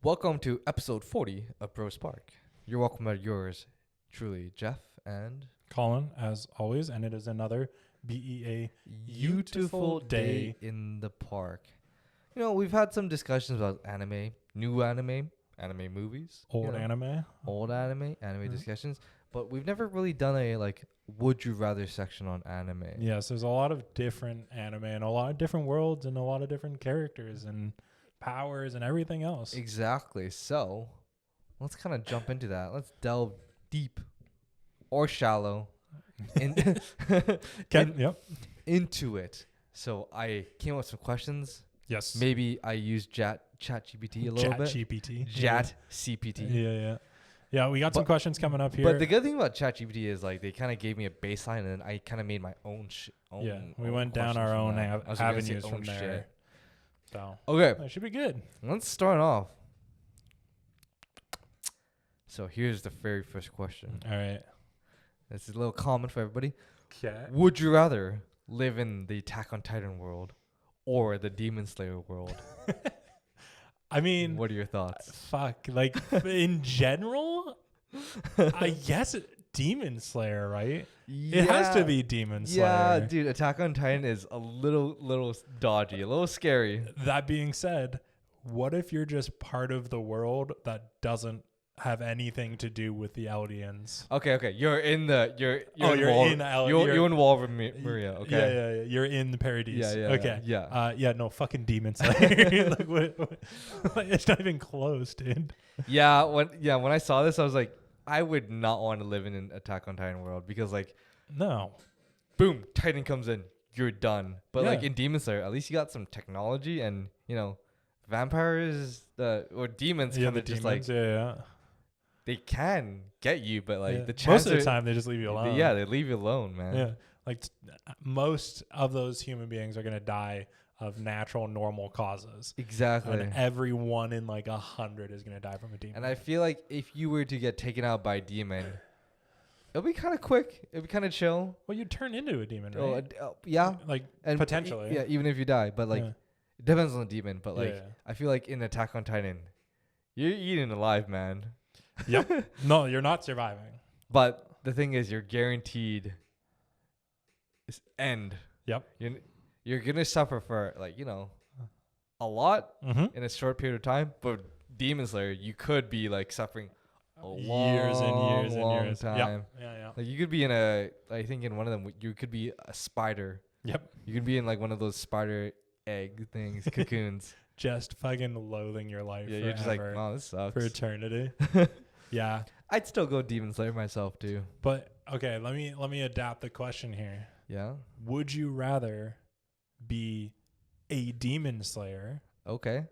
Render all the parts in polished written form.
Welcome to episode 40 of Bro Spark. You're welcome at yours, truly, Jeff and Colin, as always, and it is another BEA beautiful day in the park. You know, we've had some discussions about anime, new anime movies, old anime discussions, but we've never really done a would you rather section on anime. Yes, there's a lot of different anime and a lot of different worlds and a lot of different characters and powers and everything else. Exactly. So let's kind of jump into that. Let's delve deep or shallow into it. So I came up with some questions. Yes. Maybe I used ChatGPT a little bit. ChatGPT. Yeah, we got some questions coming up here. But the good thing about ChatGPT is they kind of gave me a baseline, and then I kind of made my own. We went down our own avenues from there. Shit. So okay, that should be good. Let's start off. So here's the very first question. All right. This is a little common for everybody. Okay. Would you rather live in the Attack on Titan world or the Demon Slayer world? I mean, what are your thoughts? In general, I guess Demon Slayer, right? Yeah. It has to be Demon Slayer. Yeah, dude, Attack on Titan is a little dodgy, a little scary. That being said, what if you're just part of the world that doesn't have anything to do with the Eldians? Okay. You're in Wolverine. Okay. Yeah. You're in the Paradise. Yeah. Okay. No, fucking Demon Slayer. It's not even close, dude. When I saw this, I was like, I would not want to live in an Attack on Titan world because no, boom, Titan comes in, you're done. But in Demon Slayer, at least you got some technology and vampires or demons kind of just they can get you, but the chance most of the time they just leave you alone. They leave you alone, man. Yeah, most of those human beings are gonna die of natural, normal causes. Exactly. And everyone in 100 is gonna die from a demon. And I feel like if you were to get taken out by a demon, it'll be kind of quick. It'll be kind of chill. Well, you turn into a demon, right? Yeah. And potentially. Even if you die, but it depends on the demon. But I feel like in Attack on Titan, you're eating alive, man. Yep. No, you're not surviving. But the thing is, you're guaranteed end. Yep. You're gonna suffer for a lot in a short period of time. But Demon Slayer, you could be suffering years and years time. Yeah. You could be in in one of them, you could be a spider. Yep. You could be in one of those spider egg things, cocoons. Just fucking loathing your life. Yeah, you're just oh, this sucks for eternity. Yeah. I'd still go Demon Slayer myself too. But okay, let me adapt the question here. Yeah. Would you rather be a Demon Slayer? Okay.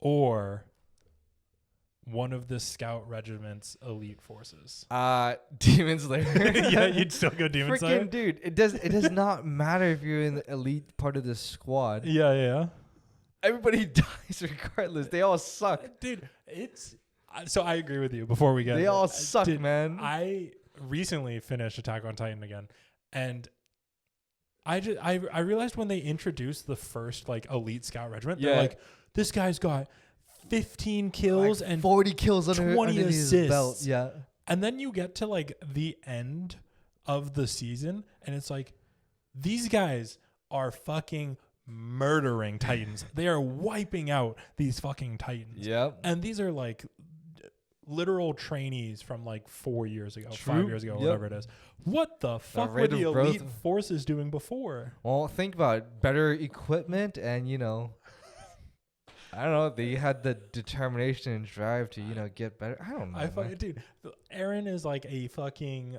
Or one of the Scout Regiment's elite forces? Demon Slayer. Yeah, you'd still go Demon Slayer? Dude, it does not matter if you're in the elite part of the squad. Yeah. Everybody dies regardless. They all suck. Dude, so I agree with you before we get They all suck, man. I recently finished Attack on Titan again, and I realized when they introduced the first elite scout regiment, they're like, this guy's got 15 kills and 40 kills 20 assists. His belt. Yeah. And then you get to the end of the season, and it's these guys are fucking murdering Titans. They are wiping out these fucking Titans. Yep. And these are literal trainees from 4 years ago, 5 years ago, whatever it is. What the fuck were the elite forces doing before? Well, think about it. Better equipment and, I don't know. They had the determination and drive to, get better. I don't know. Dude, Eren is a fucking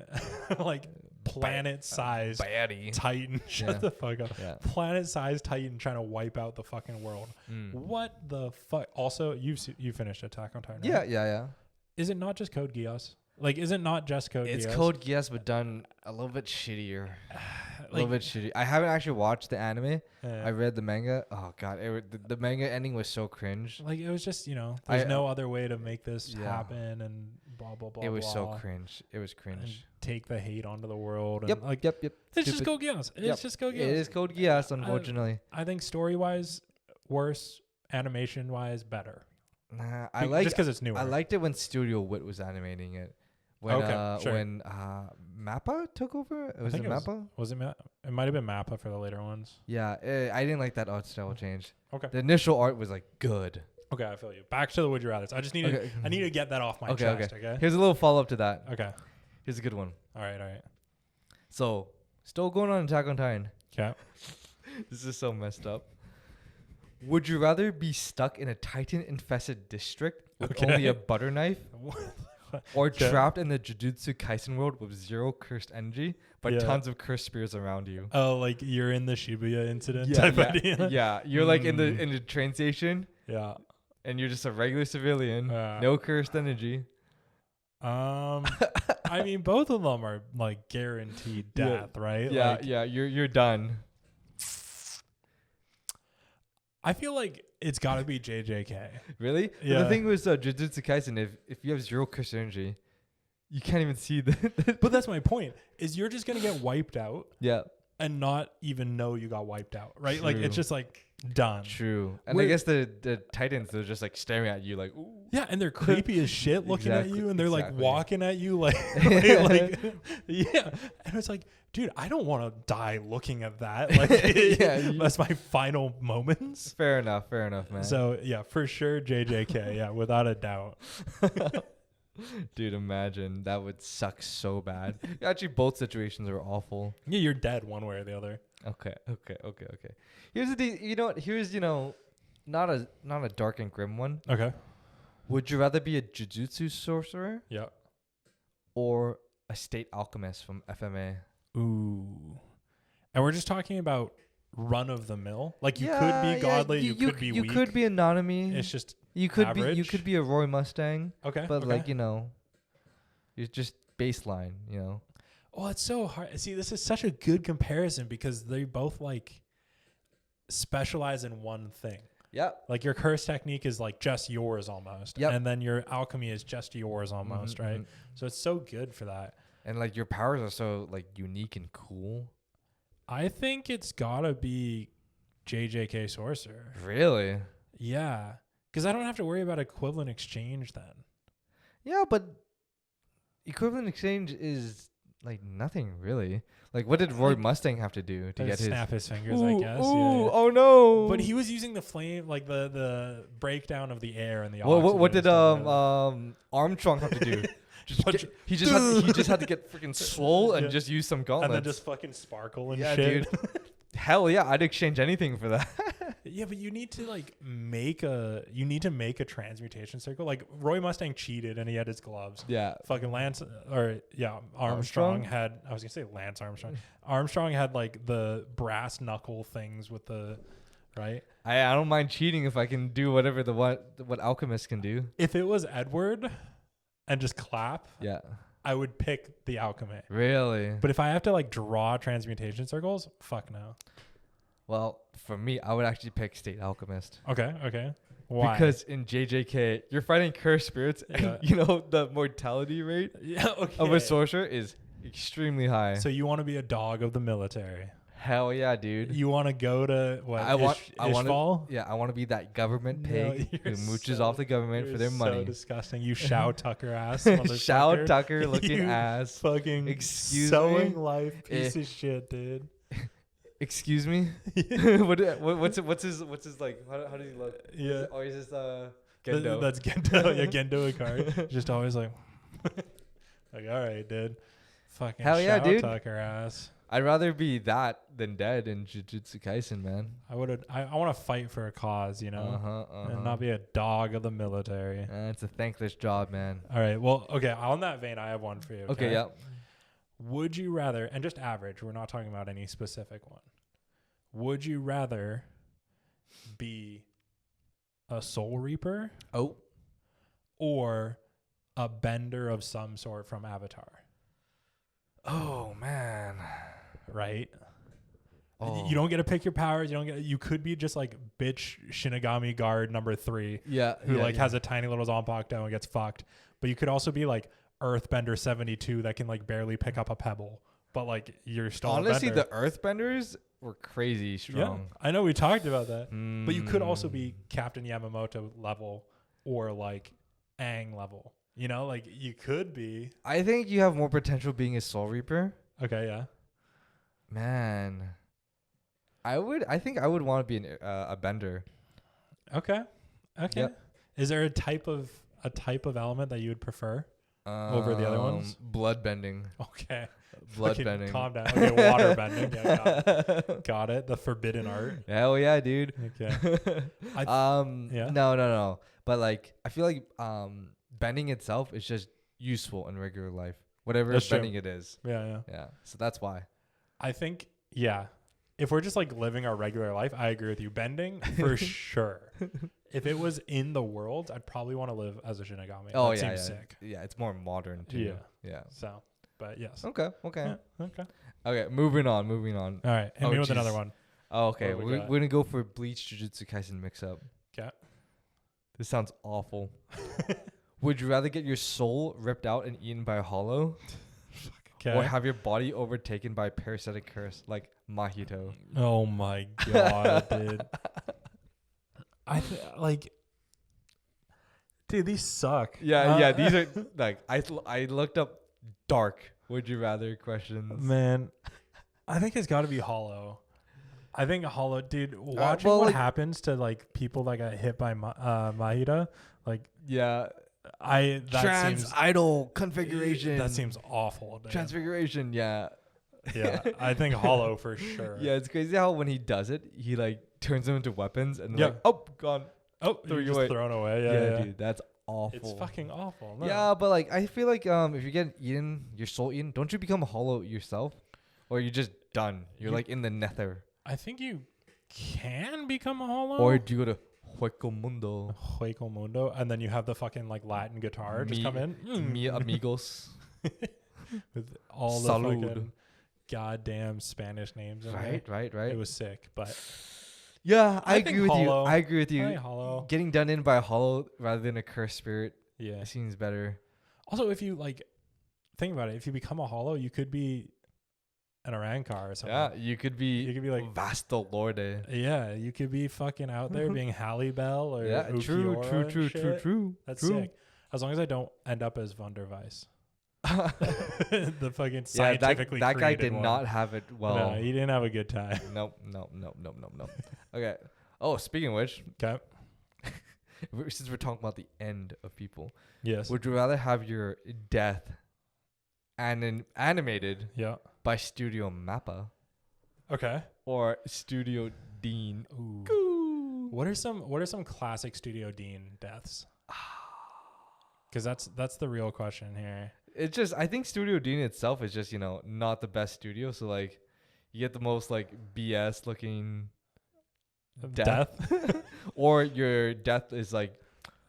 planet-sized baddie Titan. Shut the fuck up. Yeah. Planet-sized Titan trying to wipe out the fucking world. What the fuck? Also, you finished Attack on Titan, right? Yeah. Is it not just Code Geass? Is it not just Code Geass? It's Code Geass, but done a little bit shittier. A little bit shitty. I haven't actually watched the anime. I read the manga. Oh god, the manga ending was so cringe. It was just there's no other way to make this happen and blah blah blah. It was so cringe. It was cringe. And take the hate onto the world. Yep. And Yep. It's just Code Geass. It's just Code Geass. It is Code Geass, unfortunately. I think story wise worse, animation wise better. Nah, just because it's newer. I liked it when Studio Wit was animating it. When when Mappa took over. Was it Mappa? Was it Mappa? It might have been Mappa for the later ones. Yeah, I didn't like that art style change. Okay. The initial art was like good. Okay, I feel you. Back to the would you rather. I just need I need to get that off my chest. Okay. Here's a little follow up to that. Okay. Here's a good one. All right. So still going on Attack on Titan. Okay. This is so messed up. Would you rather be stuck in a Titan-infested district with only a butter knife, or trapped in the Jujutsu Kaisen world with zero cursed energy, but tons of cursed spirits around you? Oh, like you're in the Shibuya incident type idea? Yeah, you're like in the train station. Yeah. And you're just a regular civilian, no cursed energy. I mean, both of them are like guaranteed death, right? Yeah, you're done. I feel like it's got to be JJK. Really? Yeah. But the thing was Jujutsu Kaisen, if you have zero cursed energy, you can't even see the. But that's my point. Is you're just gonna get wiped out. Yeah. And not even know you got wiped out, right? True. Like it's just like done. True. And I guess the Titans, they're just like staring at you like, ooh. Yeah, and they're creepy as shit looking at you, and they're like walking at you like yeah. And it's like, dude, I don't want to die looking at that. Like that's my final moments. Fair enough, man. So yeah, for sure JJK, yeah, without a doubt. Dude, imagine that would suck so bad. Actually, both situations are awful. Yeah, you're dead one way or the other. Okay. Here's not a dark and grim one. Okay. Would you rather be a Jujutsu sorcerer? Yeah. Or a state alchemist from FMA? Ooh. And we're just talking about run of the mill. Like you could be godly, you could be weak. You could be a Nanami. It's just you could average. You could be a Roy Mustang. Okay. But you're just baseline, Oh, it's so hard. See, this is such a good comparison because they both like specialize in one thing. Yeah. Like your curse technique is like just yours almost. Yep. And then your alchemy is just yours almost, right? Mm-hmm. So it's so good for that. And like your powers are so like unique and cool. I think it's gotta be JJK Sorcerer. Really? Yeah. Because I don't have to worry about equivalent exchange then. Yeah, but equivalent exchange is like nothing really. Like what did Roy Mustang have to do to get snap his fingers, I guess. Ooh, oh no. But he was using the flame, like the breakdown of the air and the oxygen. What did Armstrong have to do? He just had to get freaking swole and just use some gauntlets. And then just fucking sparkle and shit. Dude. Hell yeah, I'd exchange anything for that. Yeah, but you need to make a transmutation circle. Like Roy Mustang cheated and he had his gloves. Yeah. Fucking Armstrong had, I was gonna say Lance Armstrong. Armstrong had like the brass knuckle things with the right. I don't mind cheating if I can do whatever what alchemists can do. If it was Edward and just clap, yeah, I would pick the alchemy. Really? But if I have to like draw transmutation circles, fuck no. Well, for me, I would actually pick State Alchemist. Okay. Why? Because in JJK, you're fighting cursed spirits, and the mortality rate of a sorcerer is extremely high. So you want to be a dog of the military? Hell yeah, dude. You want to go to what? I want to be that government pig who mooches off the government for their money. So disgusting. You Shao Tucker ass. Shao Tucker looking ass. Fucking sewing life piece of shit, dude. Excuse me. What's his like? How does he look? Yeah. Or is this Gendo? That's Gendo. Yeah, Gendo Ikari. Just always like all right, dude. Fucking hell yeah, Shao dude. Tucker ass. I'd rather be that than dead in Jujutsu Kaisen, man. I want to fight for a cause, and not be a dog of the military. It's a thankless job, man. All right. Well, okay. On that vein, I have one for you. Okay, yeah. Would you rather, and just average, we're not talking about any specific one. Would you rather be a soul reaper? Oh. Or a bender of some sort from Avatar? Oh, man. Right? Oh. You don't get to pick your powers. You could be just like bitch Shinigami guard number 3. Yeah. Who has a tiny little Zanpakuto and gets fucked. But you could also be like Earthbender 72 that can like barely pick up a pebble. But like you're still honestly, the Earthbenders were crazy strong. Yeah, I know we talked about that. But you could also be Captain Yamamoto level or like Aang level. You know, like you could be. I think you have more potential being a Soul Reaper. Okay, yeah. Man, I think I would want to be a bender. Okay. Okay. Yep. Is there a type of element that you would prefer over the other ones? Blood bending. Okay. Blood bending. Calm down. Okay, water bending. Yeah, got it. The forbidden art. Hell yeah, dude. Okay. Yeah. No. But like, I feel like bending itself is just useful in regular life. Whatever That's bending true. it is. Yeah. Yeah. So that's why. I think, yeah. If we're just like living our regular life, I agree with you. Bending for sure. If it was in the world, I'd probably want to live as a Shinigami. Oh, that yeah. Seems sick. Yeah, it's more modern too. Yeah. So, but yes. Okay. Yeah, Okay, moving on. All right. Hit me with another one. Oh, okay. We're going to go for Bleach Jujutsu Kaisen mix-up. Okay. This sounds awful. Would you rather get your soul ripped out and eaten by a hollow? Okay. Or have your body overtaken by a parasitic curse like Mahito? Oh my god, dude. Dude, these suck. Yeah, these are like I looked up dark would you rather questions. Man, I think it's got to be hollow. I think hollow, dude. Watching what happens to like people that got hit by Mahito, like trans idol configuration. That seems awful. Dude. Transfiguration, yeah. Yeah, I think hollow for sure. Yeah, it's crazy how when he does it, he like turns them into weapons and like, oh, gone. Oh, you're just thrown away. Yeah, dude, that's awful. It's fucking awful. No. Yeah, but like I feel like if you get eaten, your soul eaten, don't you become a hollow yourself, or you're just done? You're like in the nether. I think you can become a hollow. Or do you go to Hueco Mundo, and then you have the fucking like Latin guitar just come in. Mi amigos. With all the fucking goddamn Spanish names. Right. It was sick, but yeah, I agree with you. I agree with I you. think hollow. Getting done in by a hollow rather than a cursed spirit. Yeah, it seems better. Also, if you like think about it, if you become a hollow, you could be an Arankar or something. Yeah, you could be like Vasto Lorde. Yeah, you could be fucking out there being Halle Bell or true. That's sick. As long as I don't end up as Van der Weiss. The fucking scientifically that guy did one. not have it well. No, he didn't have a good time. Nope. Okay. Oh, speaking of which, okay. Since we're talking about the end of people, yes, would you rather have your death animated by Studio Mappa, or Studio Dean? Ooh. What are some classic Studio Dean deaths? Because that's the real question here. It's just, I think Studio Dean itself is just, not the best studio. So like, you get the most like BS looking death. Or your death is like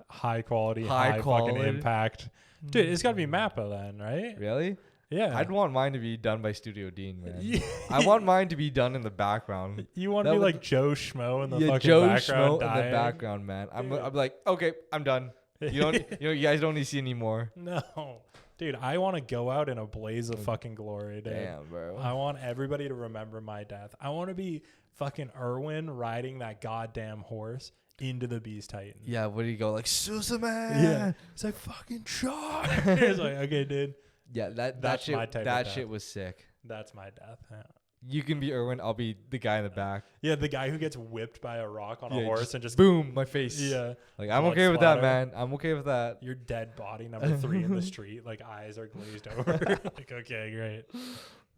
high quality, high fucking impact. Dude, it's got to be Mappa then, right? Really? Yeah. I'd want mine to be done by Studio Dean, man. I want mine to be done in the background. You want to be like Joe Schmo in the fucking Joe background. Schmo in the background, man. I'm like, okay, I'm done. You guys don't need to see anymore. No. Dude, I want to go out in a blaze of fucking glory, dude. Damn, bro. I want everybody to remember my death. I want to be fucking Erwin riding that goddamn horse into the Beast Titan. Yeah, where do you go? Like, Suzume! Yeah. It's like, fucking charge! It's like, okay, dude. Yeah, that's my type that of shit death. was sick. That's my death. Yeah. You can be Erwin. I'll be the guy in the back. Yeah, the guy who gets whipped by a rock on a horse and just boom, my face. Yeah. Like, I'm okay with that, man. I'm okay with that. Your dead body, number 3 in the street. Like, eyes are glazed over. Like, okay, great.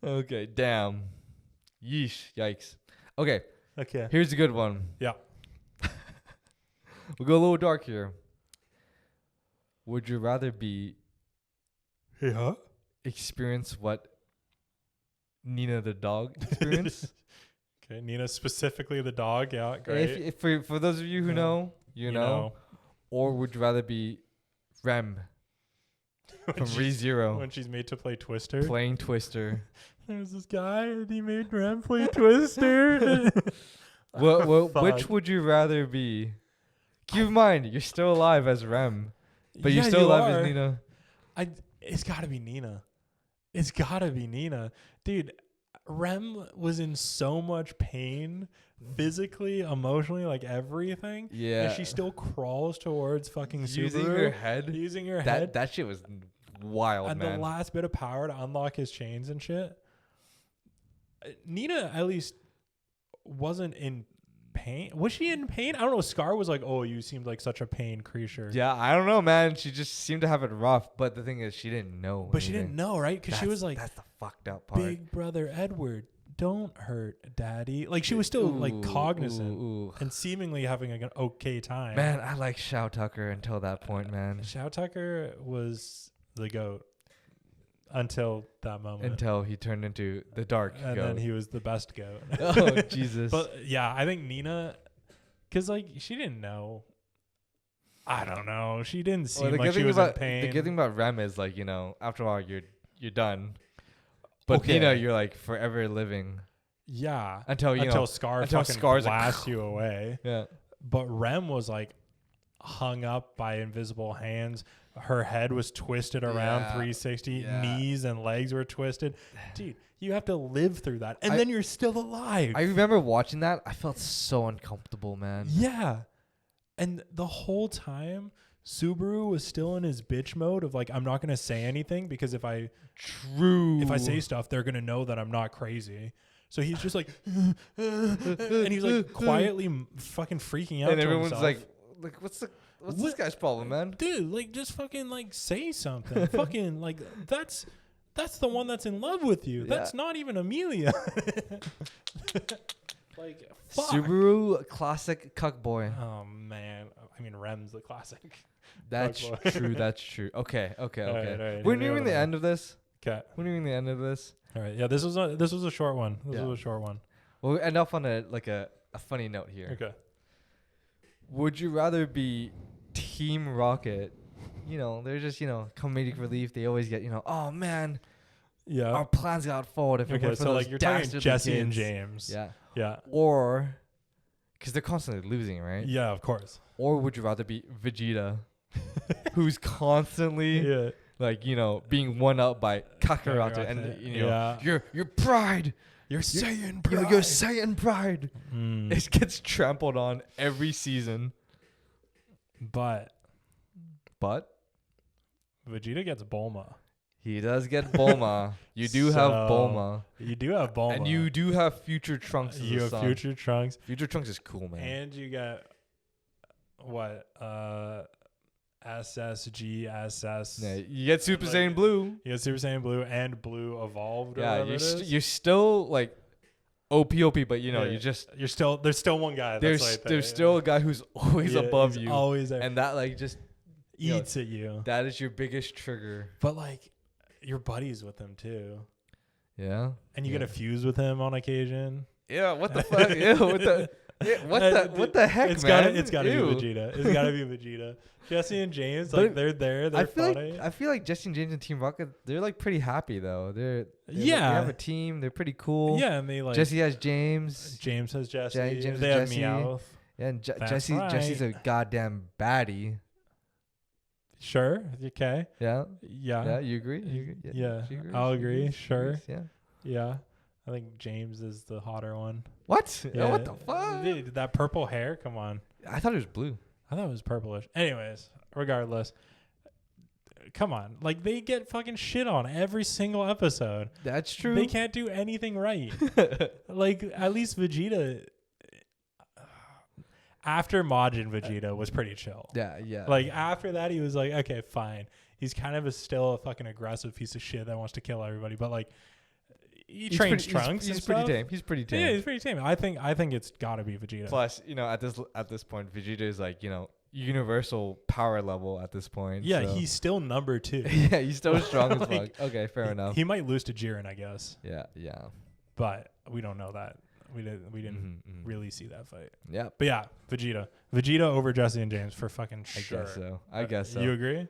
Okay, damn. Yeesh. Yikes. Okay. Okay. Here's a good one. Yeah. We'll go a little dark here. Would you rather experience what Nina the dog experienced? Okay, Nina specifically the dog. Yeah, great. If for those of you who know, you know. Or would you rather be Rem from ReZero when she's made to play Twister? Playing Twister. There's this guy and he made Rem play Twister. Which would you rather be? Keep in mind, you're still alive as Rem, but you're still alive as Nina. It's got to be Nina. It's got to be Nina. Dude, Rem was in so much pain, physically, emotionally, like everything. Yeah. And she still crawls towards fucking using Subaru. her head. Using her head. That shit was wild, and man. the last bit of power to unlock his chains and shit. Nina at least wasn't in pain. Was she in pain? I don't know. Scar was like, "Oh, you seemed like such a pain creature." Yeah, I don't know, man. She just seemed to have it rough. But the thing is, she didn't know. But she didn't know, right? Because she was like, "That's the fucked up part." Big brother Edward, don't hurt daddy. Like she was still like cognizant and seemingly having an okay time. Man, I like Shao Tucker until that point, man. Shao Tucker was the GOAT until that moment. Until he turned into the dark and goat. then he was the best GOAT. Oh, Jesus. But yeah, I think Nina, because like she didn't know. I don't know. She didn't seem like she was in pain. The good thing about Rem is like, after a while you're done. But Okay. Nina, you're like forever living. Yeah. Until Scar until fucking Scar's blasts like, you away. Yeah. But Rem was like hung up by invisible hands. Her head was twisted around 360. Yeah. Knees and legs were twisted. Dude, you have to live through that. And then you're still alive. I remember watching that. I felt so uncomfortable, man. Yeah. And the whole time, Subaru was still in his bitch mode of like, I'm not going to say anything because if I say stuff, they're going to know that I'm not crazy. So he's just like, and he's like quietly fucking freaking out. And to everyone's himself. like, what's this guy's problem, man? Dude, like just fucking like say something. Fucking like that's the one that's in love with you. Yeah. That's not even Amelia. Like fuck. Subaru classic cuck boy. Oh man. I mean Rem's the classic. That's Cuck boy. true. That's true. Okay. All right, We're hit me nearing with the another. end of this. Okay. We're nearing the end of this. All right. Yeah, this was a short one. This Yeah. was a short one. We'll end off on a funny note here. Okay. Would you rather be Team Rocket? They're just, comedic relief. They always get, oh man, Yeah. our plans got foiled. If it Okay, weren't for so those like you're talking dastardly Jesse and kids. James. Yeah. Yeah. Or, because they're constantly losing, right? Yeah, of course. Or would you rather be Vegeta, who's constantly being one up by Kakarot and your pride, You're saying pride. your Saiyan pride, Mm. it gets trampled on every season. But But Vegeta gets Bulma. he does get Bulma. You do have Bulma, You do have Bulma. and you do have Future Trunks. As You a have son. Future Trunks. Future Trunks is cool, man. And you got what? SSG, SS. Yeah, you get Super Saiyan Blue. You got Super Saiyan Blue and Blue Evolved. Yeah, you're you're still like OP, but you just you're still there's still one guy. there's still a guy who's always above he's you, always there, and that just eats at you. That is your biggest trigger. But like, you're buddies with him too. Yeah, and you gotta fuse with him on occasion. Yeah, what the fuck? What the heck, it's man? It's gotta be Vegeta. It's gotta be Vegeta. Jesse and James, like they're there. They're funny. I feel like Jesse and James and Team Rocket, they're like pretty happy though. They they have a team. They're pretty cool. Yeah, and they like Jesse has James. James has Jesse. James they has have Jesse. Meowth. Yeah, and That's Jesse's a right. goddamn baddie. Sure. Okay. Yeah. Yeah. Yeah. You agree? Yeah. She agrees? I'll She agree. agrees? She Sure. agrees? Yeah. Yeah. I think James is the hotter one. What? Yeah. What the fuck? Dude, that purple hair. Come on. I thought it was blue. I thought it was purplish. Anyways, regardless. Come on. Like, they get fucking shit on every single episode. That's true. They can't do anything right. Like, at least Vegeta, after Majin Vegeta was pretty chill. Yeah. Like, after that, he was like, okay, fine. He's kind of still a fucking aggressive piece of shit that wants to kill everybody. But, like, he trains Trunks. He's and pretty stuff. tame. He's pretty tame. Yeah, he's pretty tame. I think it's got to be Vegeta. Plus, at this point, Vegeta is like, universal power level at this point. Yeah, so. he's still number 2. Yeah, he's still strong as Like, fuck. Okay, fair enough. He might lose to Jiren, I guess. Yeah. But we don't know that. We didn't Mm-hmm. really see that fight. Yeah. But yeah, Vegeta over Jesse and James for fucking sure. I guess so. You agree?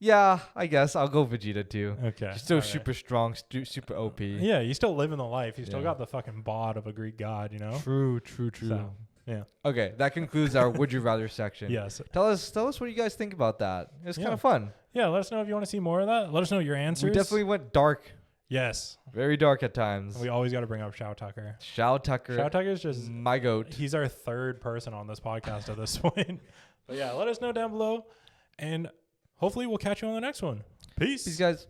Yeah, I guess I'll go Vegeta too. Okay. He's still all right. super strong, super OP. Yeah, you still living the life. You still Yeah. got the fucking bod of a Greek god, you know? True. So, yeah. Okay, that concludes our Would You Rather section. Yes. Tell us what you guys think about that. It was kind Yeah. of fun. Yeah, let us know if you want to see more of that. Let us know your answers. We definitely went dark. Yes. Very dark at times. And we always got to bring up Shao Tucker. Shao Tucker. Shao Tucker is just my goat. He's our third person on this podcast at this point. But yeah, let us know down below. And hopefully we'll catch you on the next one. Peace. Peace, guys.